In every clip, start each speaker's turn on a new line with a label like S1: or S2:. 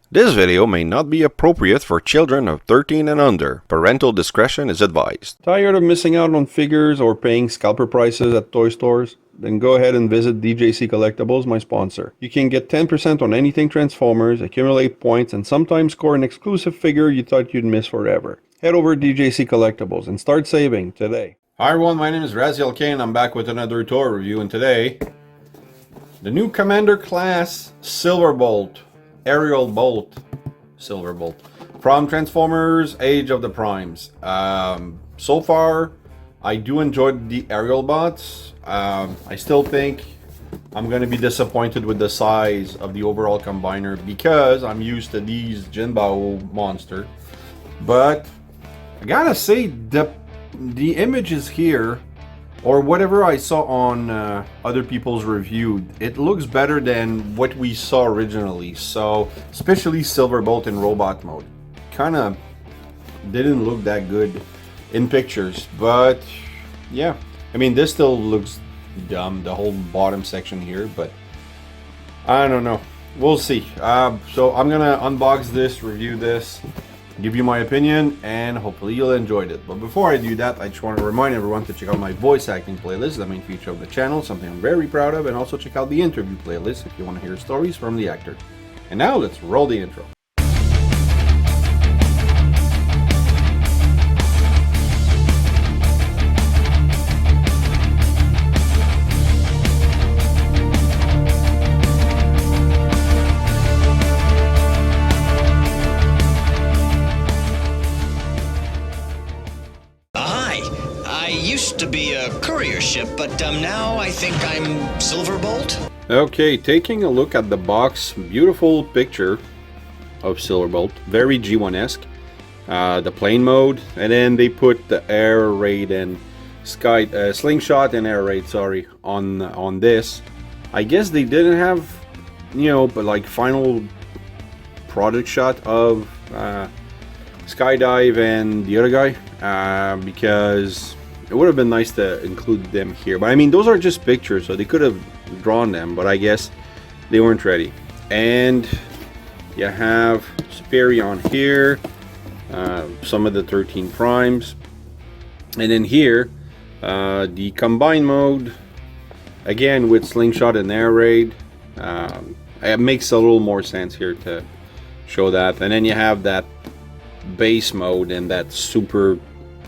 S1: This video may not be appropriate for children of 13 and under. Parental discretion is advised. Tired of missing out on figures or paying scalper prices at toy stores? Then go ahead and visit DJC Collectibles, my sponsor. You can get 10% on anything Transformers, accumulate points, and sometimes score an exclusive figure you thought you'd miss forever. Head over to DJC Collectibles and start saving today. Hi everyone, my name is Razyel Kayne. I'm back with another toy review, and today, the new Commander class Silverbolt. Aerialbots, Silverbolt, from Transformers Age of the Primes. So far, I do enjoy the aerialbots. I still think I'm going to be disappointed with the size of the overall combiner because I'm used to these Jinbao monster. But I gotta say, the images here, or whatever I saw on other people's review, it looks better than what we saw originally. So, especially Silverbolt in robot mode. Kind of didn't look that good in pictures, but yeah. I mean, this still looks dumb, the whole bottom section here, but I don't know. We'll see. So I'm gonna unbox this, review this, give you my opinion, and hopefully you'll enjoy it. But before I do that, I just want to remind everyone to check out my voice acting playlist, the main feature of the channel, something I'm very proud of, and also check out the interview playlist if you want to hear stories from the actor. And now let's roll the intro.
S2: To be a courier ship, but now I think I'm Silverbolt.
S1: Okay, taking a look at the box, beautiful picture of Silverbolt, very G1-esque. The plane mode, and then they put the air raid and slingshot and air raid, sorry, on this. I guess they didn't have, but like final product shot of Skydive and the other guy, because it would have been nice to include them here. But I mean, those are just pictures, so they could have drawn them, but I guess they weren't ready. And you have Superion here, some of the 13 primes. And then here, the combine mode, again with slingshot and air raid. It makes a little more sense here to show that. And then you have that base mode and that super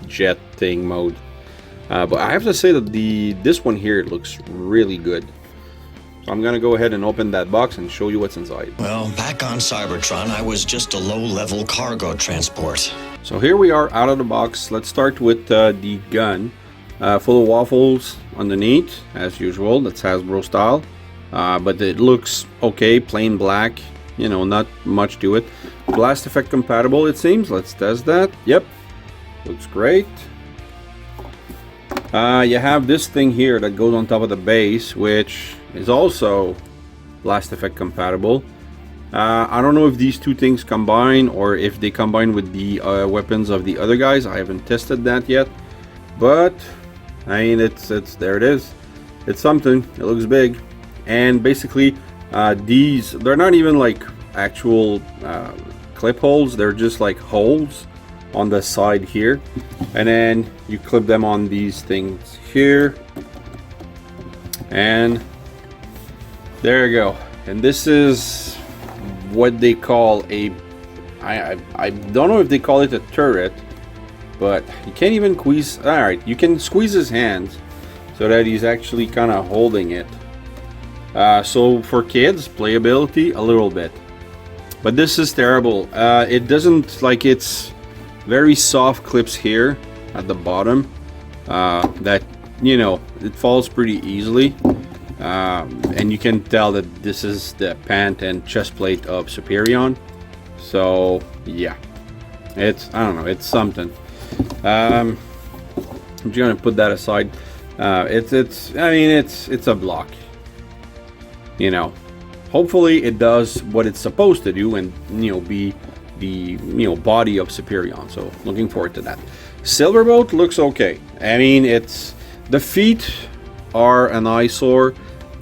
S1: jet thing mode. But I have to say that this one here looks really good. So I'm gonna go ahead and open that box and show you what's inside.
S2: Well, back on Cybertron, I was just a low-level cargo transport.
S1: So here we are out of the box. Let's start with the gun. Full of waffles underneath, as usual. That's Hasbro style. But it looks okay, plain black. Not much to it. Blast effect compatible, it seems. Let's test that. Yep, looks great. You have this thing here that goes on top of the base, which is also blast effect compatible. I don't know if these two things combine or if they combine with the weapons of the other guys. I haven't tested that yet, but I mean, it's there. It is. It's something. It looks big, and basically they're not even like actual clip holes. They're just like holes on the side here, and then you clip them on these things here, and there you go. And this is what they call a I don't know if they call it a turret, but you can't even squeeze. All right, you can squeeze his hands so that he's actually kind of holding it. So for kids, playability a little bit, but this is terrible. It doesn't, like, it's very soft clips here at the bottom that it falls pretty easily, and you can tell that this is the pant and chest plate of Superion. So yeah, I don't know, it's something. I'm just gonna put that aside. It's a block. Hopefully it does what it's supposed to do and be the body of Superion. So looking forward to that. Silverbolt looks okay. I mean, the feet are an eyesore,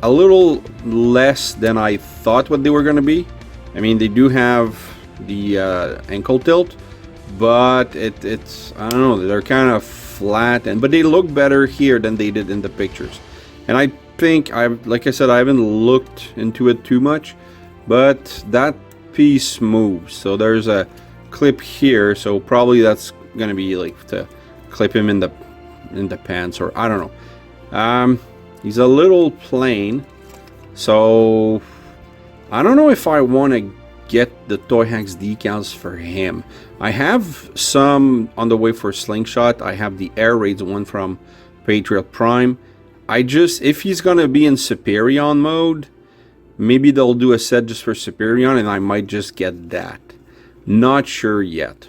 S1: a little less than I thought what they were going to be. I mean, they do have the ankle tilt, but it's I don't know, they're kind of flat, but they look better here than they did in the pictures. And I think like I said, I haven't looked into it too much, but that piece moves. So there's a clip here, so probably that's gonna be like to clip him in the pants, or I don't know. He's a little plain, so I don't know if I want to get the Toy Hacks decals for him. I have some on the way for Slingshot. I have the Air Raids one from Patriot Prime. If he's gonna be in Superion mode, maybe they'll do a set just for Superion, and I might just get that. Not sure yet,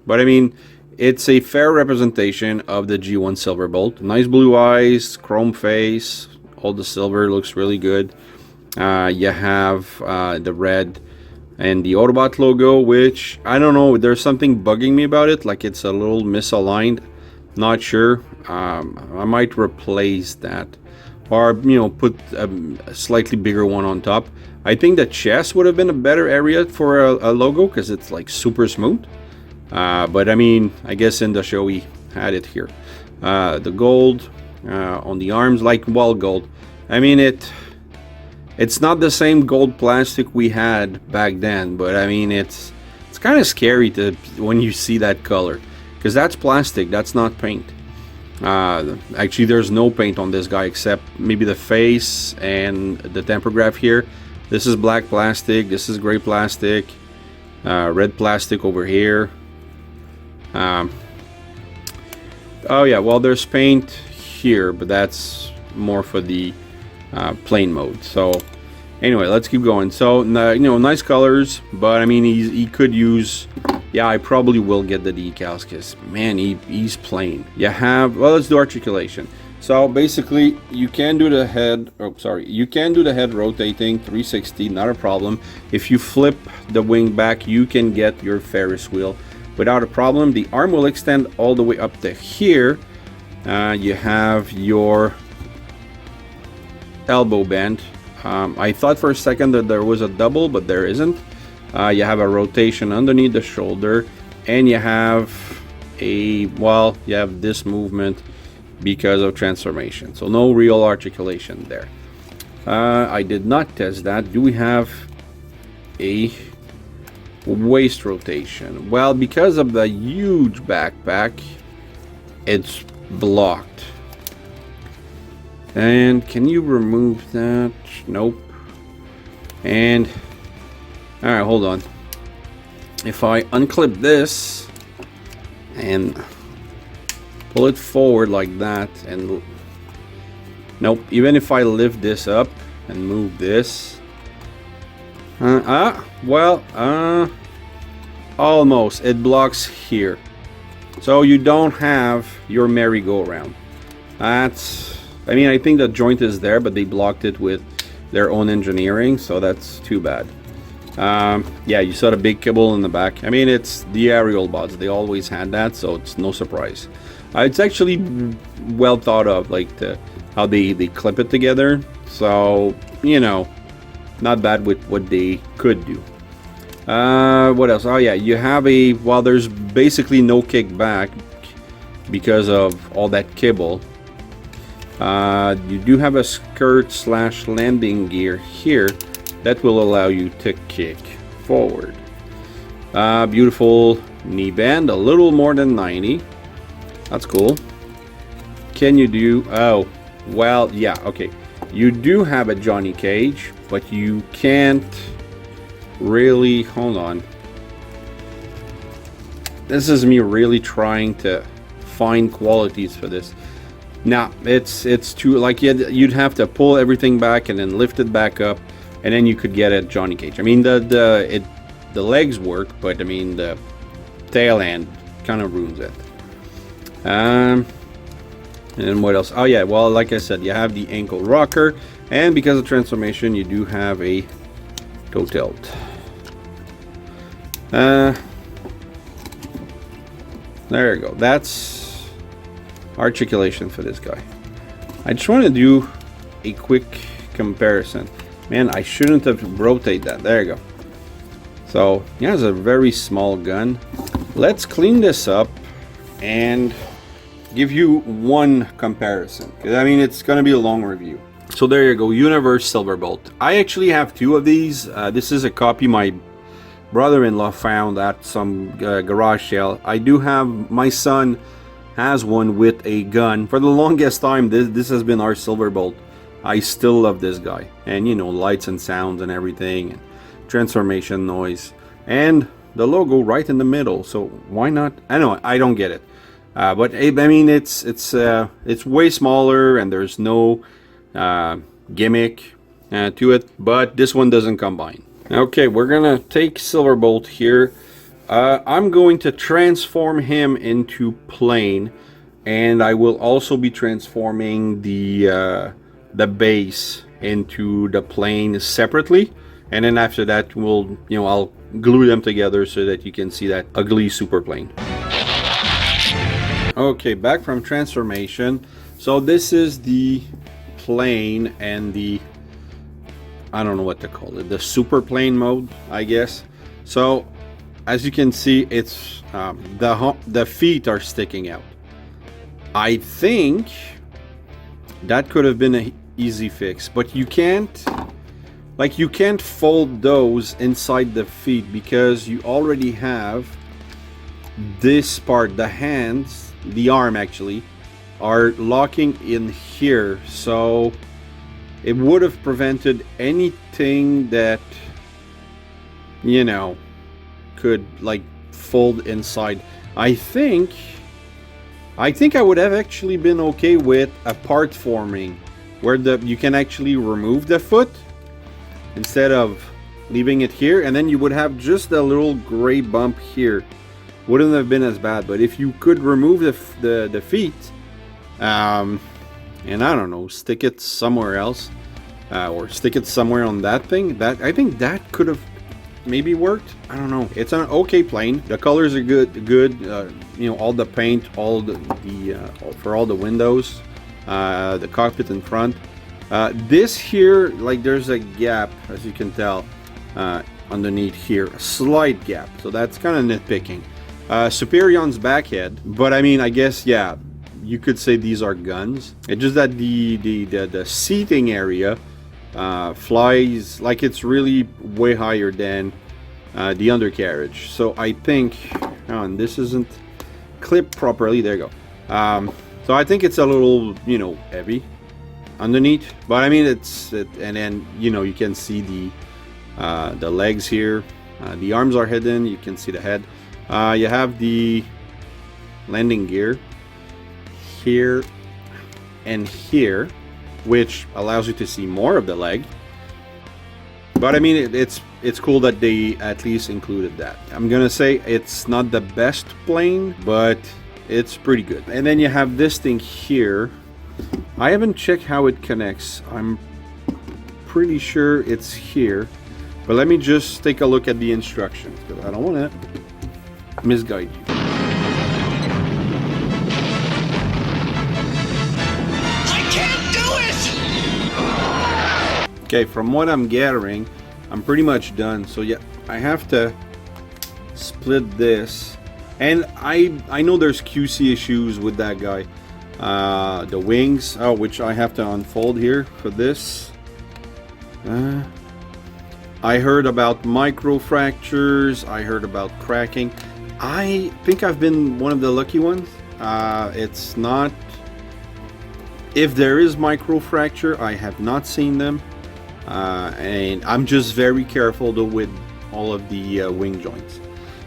S1: but I mean, it's a fair representation of the G1 Silverbolt. Nice blue eyes, chrome face, all the silver looks really good. You have the red and the Autobot logo, which I don't know, there's something bugging me about it, like it's a little misaligned. Not sure. I might replace that, or put a slightly bigger one on top. I think the chest would have been a better area for a logo, because it's like super smooth. But I mean, I guess in the show we had it here. The gold on the arms, like wall gold. I mean, it's not the same gold plastic we had back then, but I mean, it's kind of scary when you see that color, because that's plastic, that's not paint. Actually, there's no paint on this guy except maybe the face and the temperograph here. This is black plastic, this is gray plastic, red plastic over here. Oh yeah, well, there's paint here, but that's more for the plain mode. So anyway, let's keep going. So nice colors, but I mean, he could use, yeah, I probably will get the decals, because man, he's plain. You have, well, let's do articulation. So basically, you can do the head, you can do the head rotating 360, not a problem. If you flip the wing back, you can get your Ferris wheel without a problem. The arm will extend all the way up to here. You have your elbow band. I thought for a second that there was a double, but there isn't. You have a rotation underneath the shoulder, and you have you have this movement because of transformation. So no real articulation there. I did not test that. Do we have a waist rotation? Well, because of the huge backpack, it's blocked. And can you remove that? Nope. And all right, hold on. If I unclip this and pull it forward like that, and nope, even if I lift this up and move this, almost, it blocks here. So you don't have your merry-go-round. I mean, I think the joint is there, but they blocked it with their own engineering, so that's too bad. Yeah, you saw the big kibble in the back. I mean, it's the aerialbots. They always had that, so it's no surprise. It's actually well thought of, like how they clip it together. So, not bad with what they could do. What else? Oh yeah, you have there's basically no kickback because of all that kibble. You do have a skirt / landing gear here that will allow you to kick forward. Beautiful knee band, a little more than 90. That's cool. Can you do, oh, well, yeah, okay. You do have a Johnny Cage, but you can't really, hold on. This is me really trying to find qualities for this. Nah, it's too, like, you'd have to pull everything back and then lift it back up, and then you could get a Johnny Cage. I mean, the legs work, but I mean, the tail end kind of ruins it. And what else? Oh yeah, well, like I said, you have the ankle rocker, and because of transformation, you do have a toe tilt. There you go. That's articulation for this guy. I just want to do a quick comparison. Man, I shouldn't have rotated that. There you go. So he has a very small gun. Let's clean this up and give you one comparison, because I mean it's gonna be a long review. So there you go, Universe Silverbolt. I actually have two of these. This is a copy my brother-in-law found at some garage sale. I do have, my son has one with a gun. For the longest time, this has been our Silverbolt. I still love this guy, and you know, lights and sounds and everything, and transformation noise, and the logo right in the middle. So why not? I know I don't get it, but I mean it's way smaller, and there's no gimmick to it. But this one doesn't combine. Okay, we're gonna take Silverbolt here. I'm going to transform him into plane, and I will also be transforming the base into the plane separately, and then after that I'll glue them together so that you can see that ugly super plane. Okay, back from transformation. So this is the plane and the, I don't know what to call it, the super plane mode, I guess. So as you can see, it's the feet are sticking out. I think that could have been an easy fix, but you can't fold those inside the feet, because you already have this part, the hands, the arm actually, are locking in here. So it would have prevented anything that, you know, could like fold inside. I think I would have actually been okay with a part forming where you can actually remove the foot instead of leaving it here, and then you would have just a little gray bump here. Wouldn't have been as bad. But if you could remove the feet, and I don't know, stick it somewhere else, or stick it somewhere on that thing, that I think that could have maybe worked. I don't know. It's an okay plane. The colors are good. You know, all the paint, all the for all the windows, the cockpit in front. This here, like, there's a gap, as you can tell, underneath here, a slight gap. So that's kind of nitpicking. Superion's backhead, but I mean, I guess, yeah, you could say these are guns. It's just that the seating area flies like it's really way higher than the undercarriage. So I think, and this isn't clipped properly. There you go. So I think it's a little, you know, heavy underneath, but I mean and then, you know, you can see the legs here. The arms are hidden. You can see the head. You have the landing gear here and here, which allows you to see more of the leg. But I mean, it's cool that they at least included that. I'm gonna say it's not the best plane, but it's pretty good. And then you have this thing here. I haven't checked how it connects. I'm pretty sure it's here, but let me just take a look at the instructions, because I don't want to misguide you. Okay, from what I'm gathering, I'm pretty much done. So yeah, I have to split this. And I know there's QC issues with that guy. The wings, which I have to unfold here for this. I heard about micro fractures. I heard about cracking. I think I've been one of the lucky ones. It's not... If there is micro fracture, I have not seen them. And I'm just very careful though with all of the wing joints.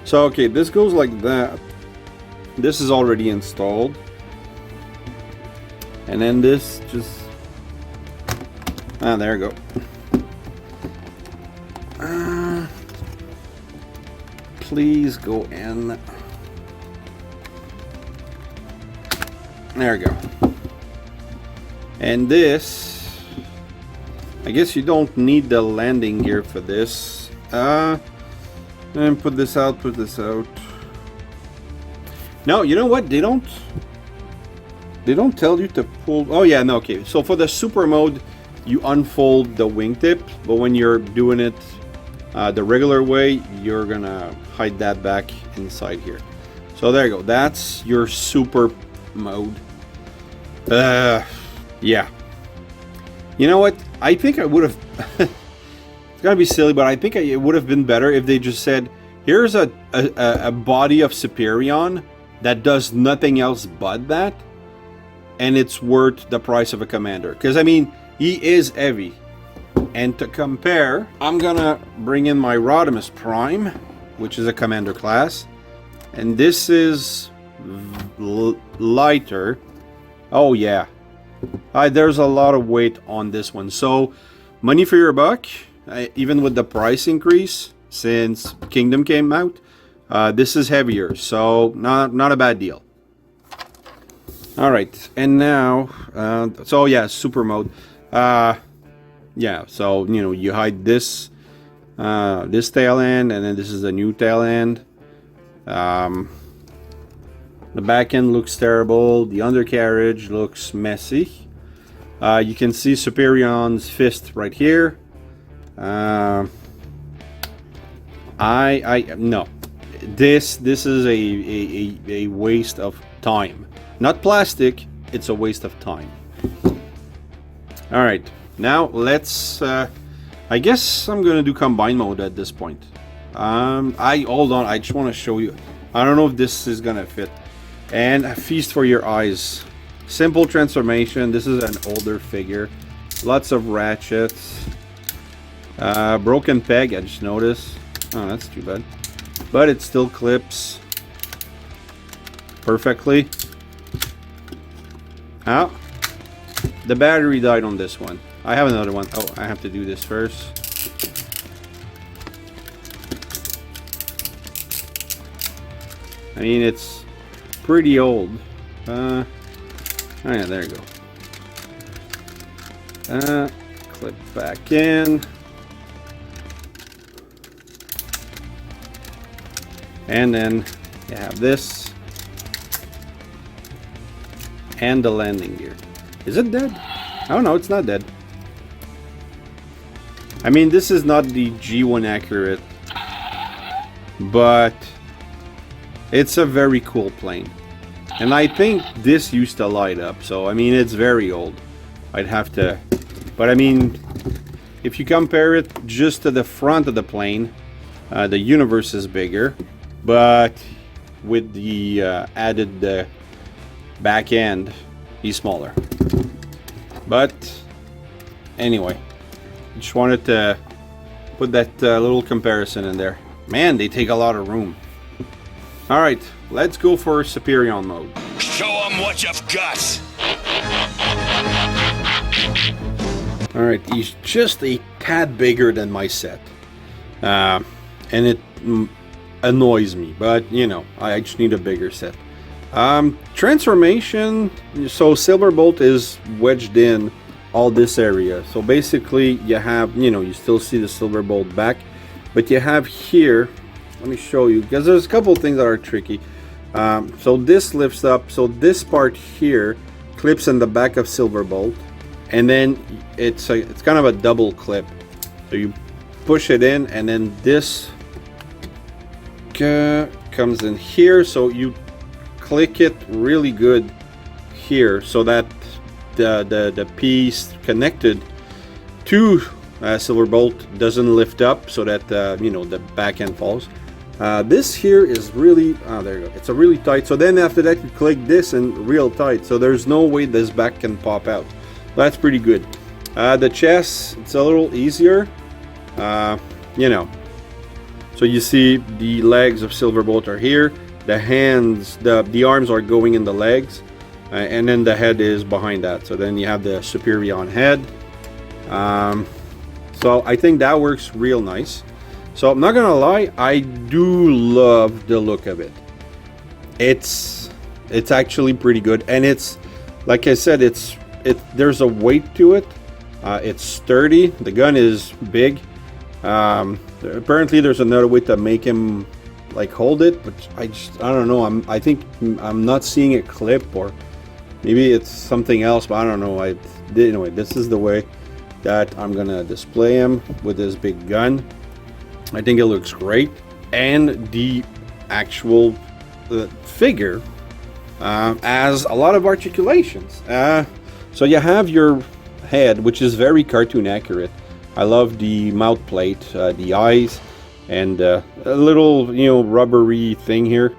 S1: So okay, this goes like that. This is already installed, and then this just there you go. Please go in. There you go. And this, I guess you don't need the landing gear for this. And put this out, put this out. No, you know what? They don't tell you to pull. Oh yeah, no, okay. So for the super mode, you unfold the wingtip, but when you're doing it The regular way, you're gonna hide that back inside here. So there you go. That's your super mode. Yeah. You know what? I think I would have... It's gonna be silly, but I think it would have been better if they just said, here's a body of Superion that does nothing else but that, and it's worth the price of a commander. Because, I mean, he is heavy. And to compare, I'm gonna bring in my Rodimus Prime, which is a commander class. And this is lighter. Oh, yeah. There's a lot of weight on this one. So, money for your buck, even with the price increase since Kingdom came out, this is heavier. So, not a bad deal. Alright, and now, so yeah, super mode. Yeah, so, you know, you hide this tail end, and then this is the new tail end. The back end looks terrible. The undercarriage looks messy. You can see Superion's fist right here. No. This is a waste of time. Not plastic, it's a waste of time. Alright, now let's I guess I'm gonna do combine mode at this point. Hold on, I just want to show you. I don't know if this is gonna fit. And a feast for your eyes. Simple transformation. This is an older figure. Lots of ratchets. Broken peg, I just noticed. Oh, that's too bad. But it still clips perfectly. Oh, the battery died on this one. I have another one. Oh, I have to do this first. I mean, it's pretty old. Oh yeah, there you go. Clip back in. And then you have this. And the landing gear. Is it dead? Oh no, it's not dead. I mean, this is not the G1 accurate, but it's a very cool plane. And I think this used to light up, so I mean, it's very old. I'd have to, but I mean, if you compare it just to the front of the plane, the universe is bigger, but with the added back end, he's smaller. But anyway, just wanted to put that little comparison in there. Man, they take a lot of room. Alright, let's go for Superion mode.
S3: Show them what you've got!
S1: Alright, he's just a tad bigger than my set. And it annoys me, but you know, I just need a bigger set. Transformation, so Silverbolt is wedged in all this area. So basically you have, you know, you still see the Silverbolt back, but you have here, let me show you, because there's a couple things that are tricky. So this lifts up, so this part here clips in the back of Silverbolt, and then it's kind of a double clip. So you push it in, and then this comes in here, so you click it really good here so that the piece connected to Silverbolt doesn't lift up, so that you know, the back end falls. This here is really, there you go, it's a really tight, so then after that you click this and real tight, so there's no way this back can pop out. That's pretty good. The chest, it's a little easier, you know, so you see the legs of Silverbolt are here, the hands, the arms are going in the legs, and then the head is behind that, so then you have the Superion head. So I think that works real nice. So I'm not gonna lie, I do love the look of it. It's actually pretty good, and it's, like I said, there's a weight to it. It's sturdy. The gun is big. Apparently there's another way to make him like hold it, but I don't know. I think I'm not seeing it clip, or maybe it's something else, but I don't know. Anyway, this is the way that I'm gonna display him with this big gun. I think it looks great, and the actual figure has a lot of articulations. So you have your head, which is very cartoon accurate. I love the mouth plate, the eyes, and a little, you know, rubbery thing here.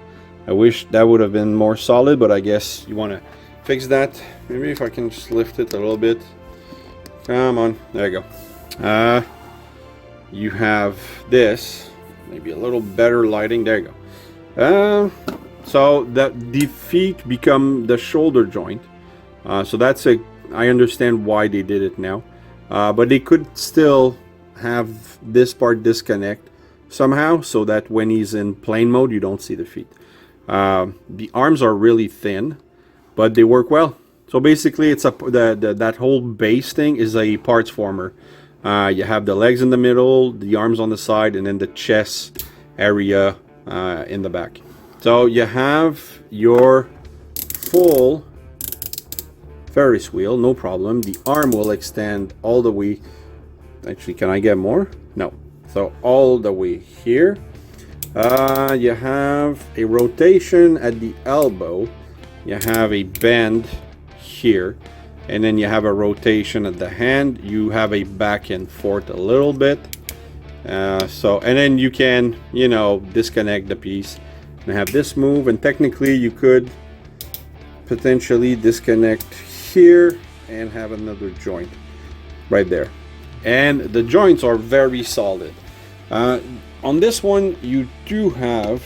S1: I wish that would have been more solid, but I guess you want to fix that. Maybe if I can just lift it a little bit. Come on, there you go. You have this, maybe a little better lighting. There you go. So that the feet become the shoulder joint. So that's I understand why they did it now. But they could still have this part disconnect somehow, so that when he's in plane mode, you don't see the feet. The arms are really thin, but they work well. So basically, it's that whole base thing is a parts former. You have the legs in the middle, the arms on the side, and then the chest area in the back. So you have your full Ferris wheel, no problem. The arm will extend all the way. Actually, can I get more? No. So all the way here. You have a rotation at the elbow. You have a bend here. And then you have a rotation at the hand. You have a back and forth a little bit. And then you can, you know, disconnect the piece and have this move. And technically you could potentially disconnect here and have another joint right there. And the joints are very solid. On this one, you do have,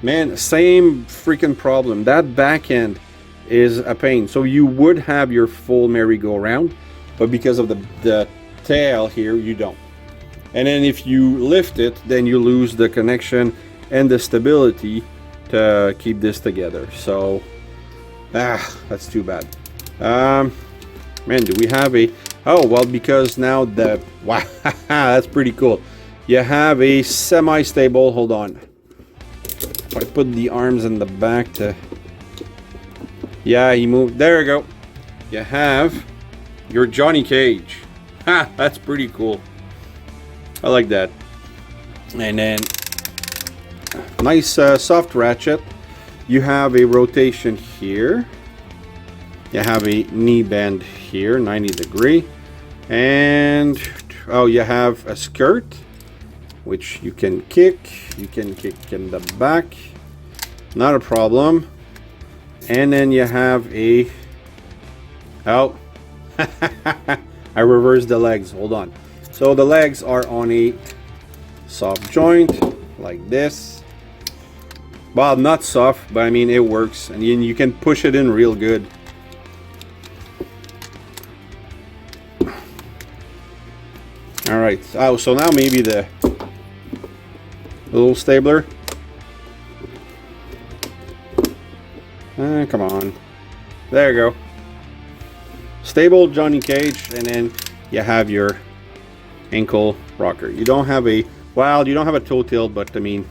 S1: man, same freaking problem. That back end is a pain. So you would have your full merry-go-round, but because of the tail here, you don't. And then if you lift it, then you lose the connection and the stability to keep this together. So, that's too bad. Man, do we have a... Oh, well, because now the... Wow, that's pretty cool. You have a semi-stable... Hold on. If I put the arms in the back to... Yeah, he moved. There you go. You have your Johnny Cage. Ha, that's pretty cool. I like that. And then... Nice soft ratchet. You have a rotation here. You have a knee bend here, 90 degree. And, oh, you have a skirt, which you can kick. You can kick in the back. Not a problem. And then you have a... Oh. I reversed the legs. Hold on. So the legs are on a soft joint, like this. Well, not soft, but I mean, it works. And you can push it in real good. Alright, oh, so now maybe the little stabler. Come on. There you go. Stable Johnny Cage, and then you have your ankle rocker. You don't have a, well, you don't have a toe tilt, but I mean,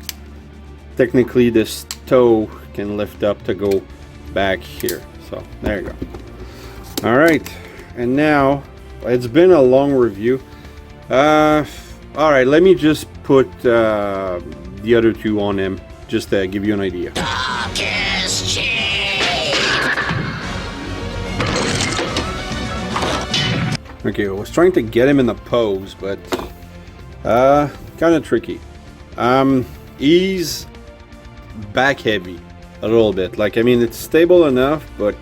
S1: technically this toe can lift up to go back here. So, there you go. Alright, and now, it's been a long review. Alright, let me just put the other two on him, just to give you an idea. Okay, I was trying to get him in the pose, but kind of tricky. He's back heavy a little bit. Like, I mean, it's stable enough, but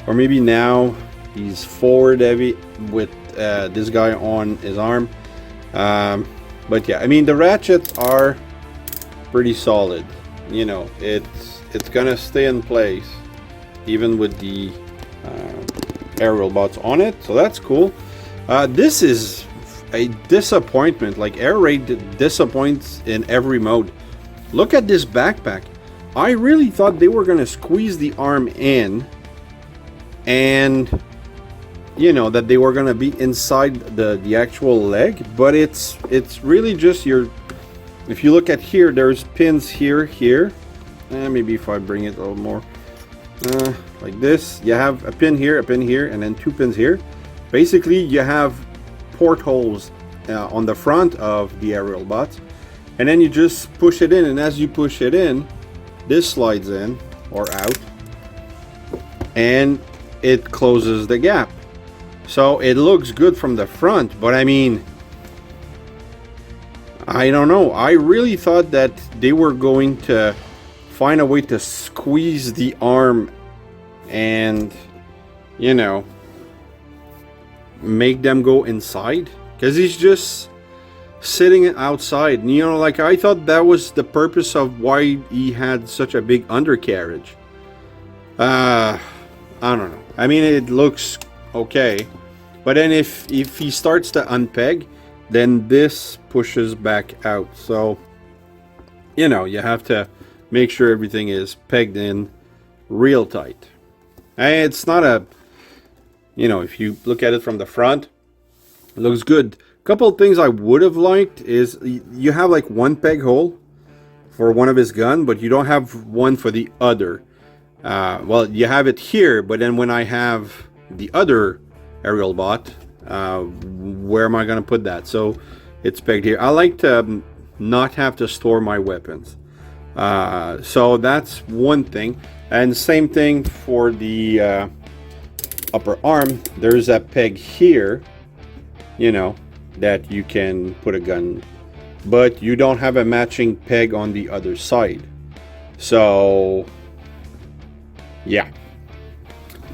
S1: or maybe now he's forward heavy with this guy on his arm. But yeah, I mean, the ratchets are pretty solid. You know, it's gonna stay in place even with the aerialbots on it, so that's cool. This is a disappointment. Like, air raid disappoints in every mode. Look at this backpack. I really thought they were gonna squeeze the arm in, and you know that they were gonna be inside the actual leg, but it's really just your. If you look at here, there's pins here. Maybe if I bring it a little more. Like this, you have a pin here, and then two pins here. Basically, you have portholes on the front of the aerial bot, and then you just push it in, and as you push it in, this slides in or out, and it closes the gap. So it looks good from the front, but I mean, I don't know. I really thought that they were going to find a way to squeeze the arm and, you know, make them go inside, because he's just sitting outside. And, you know, like, I thought that was the purpose of why he had such a big undercarriage. I don't know. I mean, it looks okay, but then if he starts to unpeg, then this pushes back out. So, you know, you have to make sure everything is pegged in real tight. And it's not a, you know, if you look at it from the front, it looks good. A couple of things I would have liked is you have like one peg hole for one of his gun, but you don't have one for the other. Well, you have it here, but then when I have the other aerial bot, where am I going to put that? So it's pegged here. I like to not have to store my weapons. So that's one thing. And same thing for the upper arm. There's a peg here, you know, that you can put a gun, but you don't have a matching peg on the other side. So yeah,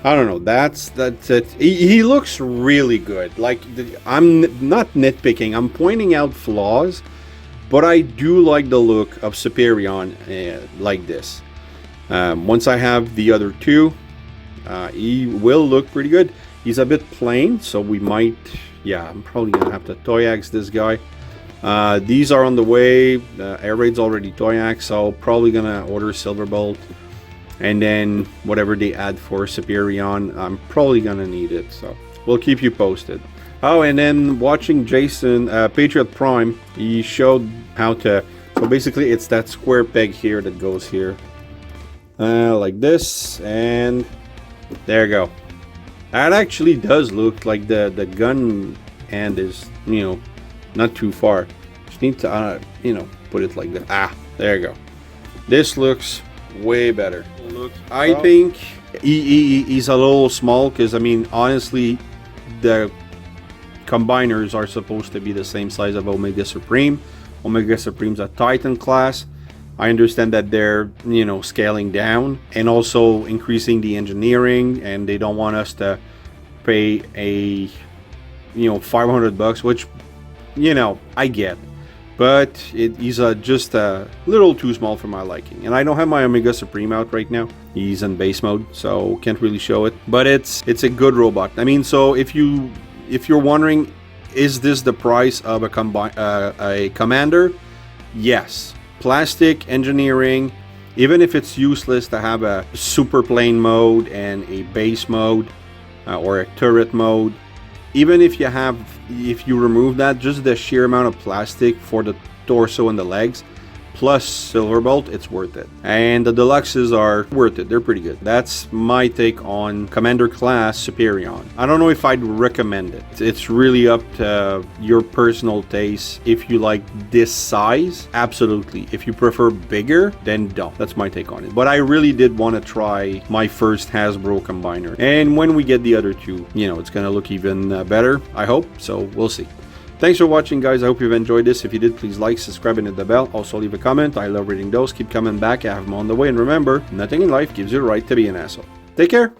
S1: I don't know. That's it. He looks really good. Like, I'm not nitpicking. I'm pointing out flaws, but I do like the look of Superion like this. Once I have the other two, he will look pretty good. He's a bit plain, so we might, yeah, I'm probably gonna have to toy axe this guy. These are on the way. Air raid's already toy axe, so probably gonna order Silverbolt, and then whatever they add for Superion, I'm probably gonna need it. So we'll keep you posted. Oh, and then watching Jason, Patriot Prime, he showed how to. So basically, it's that square peg here that goes here, like this, and there you go. That actually does look like the gun hand is, you know, not too far. Just need to, you know, put it like that. Ah, there you go. This looks way better. I think he's a little small because, I mean, honestly, the combiners are supposed to be the same size of Omega Supreme. Omega Supreme's a Titan class. I understand that they're, you know, scaling down and also increasing the engineering, and they don't want us to pay a, you know, $500, which, you know, I get, but he's just a little too small for my liking. And I don't have my Omega Supreme out right now. He's in base mode, so can't really show it, but it's a good robot. I mean, so if you're wondering, is this the price of a commander? Yes. Plastic engineering, even if it's useless to have a super plane mode and a base mode or a turret mode, even if you remove that, just the sheer amount of plastic for the torso and the legs plus Silverbolt, it's worth it. And the deluxes are worth it. They're pretty good. That's my take on Commander class Superion. I don't know if I'd recommend it. It's really up to your personal taste. If you like this size, absolutely. If you prefer bigger, then don't. That's my take on it. But I really did want to try my first Hasbro combiner. And when we get the other two, you know, it's going to look even better, I hope. So we'll see. Thanks for watching, guys. I hope you've enjoyed this. If you did, please like, subscribe, and hit the bell. Also, leave a comment. I love reading those. Keep coming back. I have them on the way. And remember, nothing in life gives you the right to be an asshole. Take care.